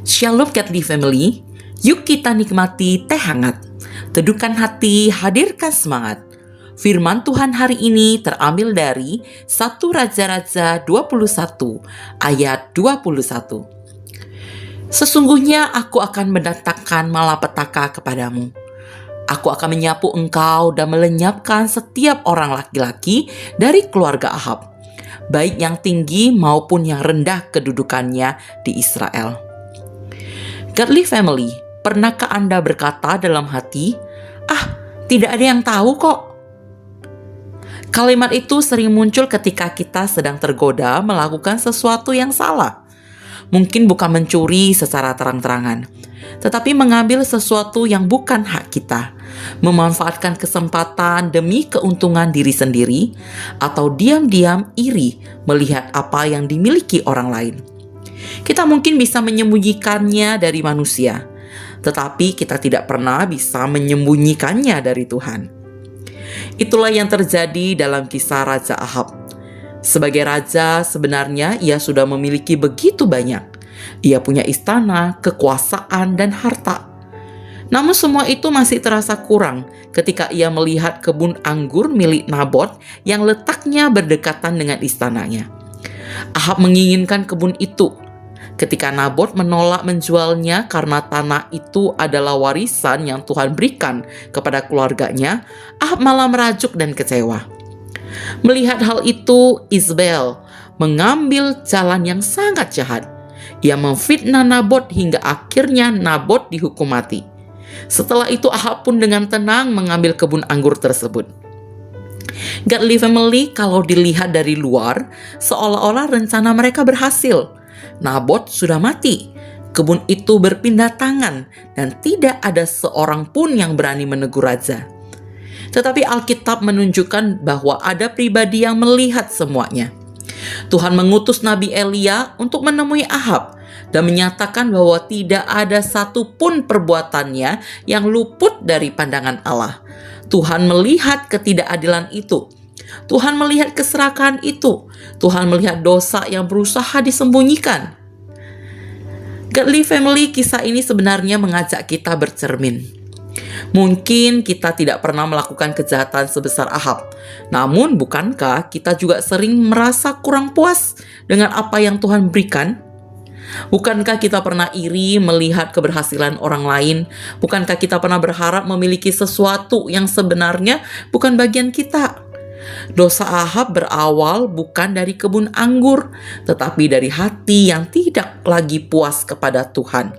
Shalom Godly Family, yuk kita nikmati teh hangat. Teduhkan hati, hadirkan semangat. Firman Tuhan hari ini terambil dari 1 Raja-Raja 21 ayat 21. Sesungguhnya aku akan mendatangkan malapetaka kepadamu. Aku akan menyapu engkau dan melenyapkan setiap orang laki-laki dari keluarga Ahab, baik yang tinggi maupun yang rendah kedudukannya di Israel. Godly Family, pernahkah Anda berkata dalam hati, tidak ada yang tahu kok? Kalimat itu sering muncul ketika kita sedang tergoda melakukan sesuatu yang salah. Mungkin bukan mencuri secara terang-terangan, tetapi mengambil sesuatu yang bukan hak kita, memanfaatkan kesempatan demi keuntungan diri sendiri, atau diam-diam iri melihat apa yang dimiliki orang lain. Kita mungkin bisa menyembunyikannya dari manusia, tetapi kita tidak pernah bisa menyembunyikannya dari Tuhan. Itulah yang terjadi dalam kisah Raja Ahab. Sebagai raja, sebenarnya ia sudah memiliki begitu banyak. Ia punya istana, kekuasaan, dan harta. Namun semua itu masih terasa kurang ketika ia melihat kebun anggur milik Nabot yang letaknya berdekatan dengan istananya. Ahab menginginkan kebun itu. Ketika Nabot menolak menjualnya karena tanah itu adalah warisan yang Tuhan berikan kepada keluarganya, Ahab malah merajuk dan kecewa. Melihat hal itu, Isabel mengambil jalan yang sangat jahat. Ia memfitnah Nabot hingga akhirnya Nabot dihukum mati. Setelah itu Ahab pun dengan tenang mengambil kebun anggur tersebut. Godly Family, kalau dilihat dari luar, seolah-olah rencana mereka berhasil. Nabot sudah mati, kebun itu berpindah tangan, dan tidak ada seorang pun yang berani menegur raja. Tetapi Alkitab menunjukkan bahwa ada pribadi yang melihat semuanya. Tuhan mengutus Nabi Elia untuk menemui Ahab dan menyatakan bahwa tidak ada satupun perbuatannya yang luput dari pandangan Allah. Tuhan melihat ketidakadilan itu. Tuhan melihat keserakahan itu. Tuhan melihat dosa yang berusaha disembunyikan. Godly Family, kisah ini sebenarnya mengajak kita bercermin. Mungkin kita tidak pernah melakukan kejahatan sebesar Ahab. Namun bukankah kita juga sering merasa kurang puas dengan apa yang Tuhan berikan? Bukankah kita pernah iri melihat keberhasilan orang lain? Bukankah kita pernah berharap memiliki sesuatu yang sebenarnya bukan bagian kita? Dosa Ahab berawal bukan dari kebun anggur, tetapi dari hati yang tidak lagi puas kepada Tuhan.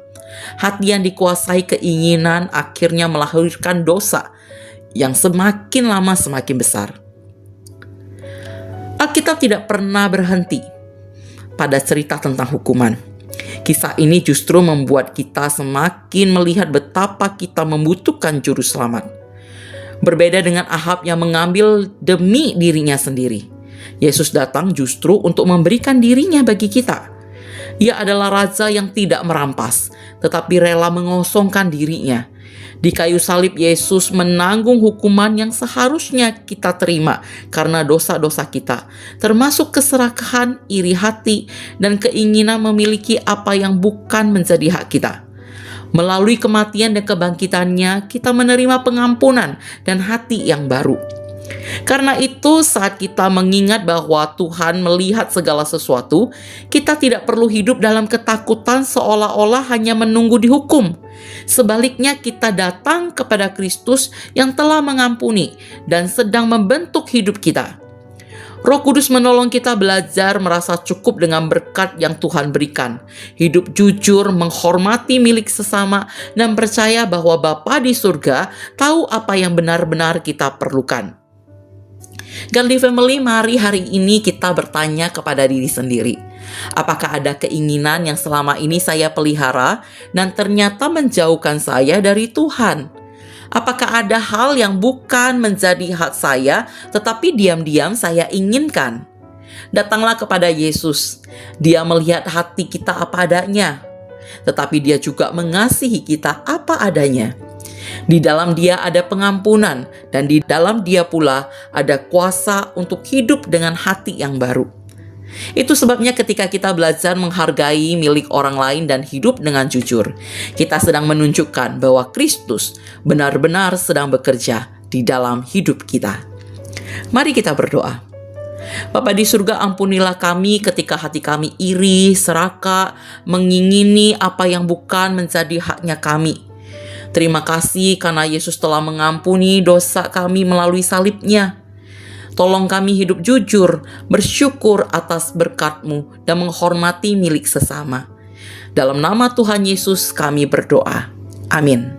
Hati yang dikuasai keinginan akhirnya melahirkan dosa yang semakin lama semakin besar. Alkitab tidak pernah berhenti pada cerita tentang hukuman. Kisah ini justru membuat kita semakin melihat betapa kita membutuhkan juru selamat. Berbeda dengan Ahab yang mengambil demi dirinya sendiri, Yesus datang justru untuk memberikan dirinya bagi kita. Ia adalah raja yang tidak merampas, tetapi rela mengosongkan dirinya. Di kayu salib, Yesus menanggung hukuman yang seharusnya kita terima karena dosa-dosa kita, termasuk keserakahan, iri hati, dan keinginan memiliki apa yang bukan menjadi hak kita. Melalui kematian dan kebangkitannya, kita menerima pengampunan dan hati yang baru. Karena itu, saat kita mengingat bahwa Tuhan melihat segala sesuatu, kita tidak perlu hidup dalam ketakutan seolah-olah hanya menunggu dihukum. Sebaliknya, kita datang kepada Kristus yang telah mengampuni dan sedang membentuk hidup kita. Roh Kudus menolong kita belajar merasa cukup dengan berkat yang Tuhan berikan. Hidup jujur, menghormati milik sesama, dan percaya bahwa Bapa di surga tahu apa yang benar-benar kita perlukan. Godly Family, mari hari ini kita bertanya kepada diri sendiri. Apakah ada keinginan yang selama ini saya pelihara dan ternyata menjauhkan saya dari Tuhan? Apakah ada hal yang bukan menjadi hak saya, tetapi diam-diam saya inginkan? Datanglah kepada Yesus. Dia melihat hati kita apa adanya, tetapi Dia juga mengasihi kita apa adanya. Di dalam Dia ada pengampunan, dan di dalam Dia pula ada kuasa untuk hidup dengan hati yang baru. Itu sebabnya ketika kita belajar menghargai milik orang lain dan hidup dengan jujur, kita sedang menunjukkan bahwa Kristus benar-benar sedang bekerja di dalam hidup kita. Mari kita berdoa. Bapa di surga, ampunilah kami ketika hati kami iri, serakah, mengingini apa yang bukan menjadi haknya kami. Terima kasih karena Yesus telah mengampuni dosa kami melalui salib-Nya. Tolong kami hidup jujur, bersyukur atas berkat-Mu, dan menghormati milik sesama. Dalam nama Tuhan Yesus kami berdoa. Amin.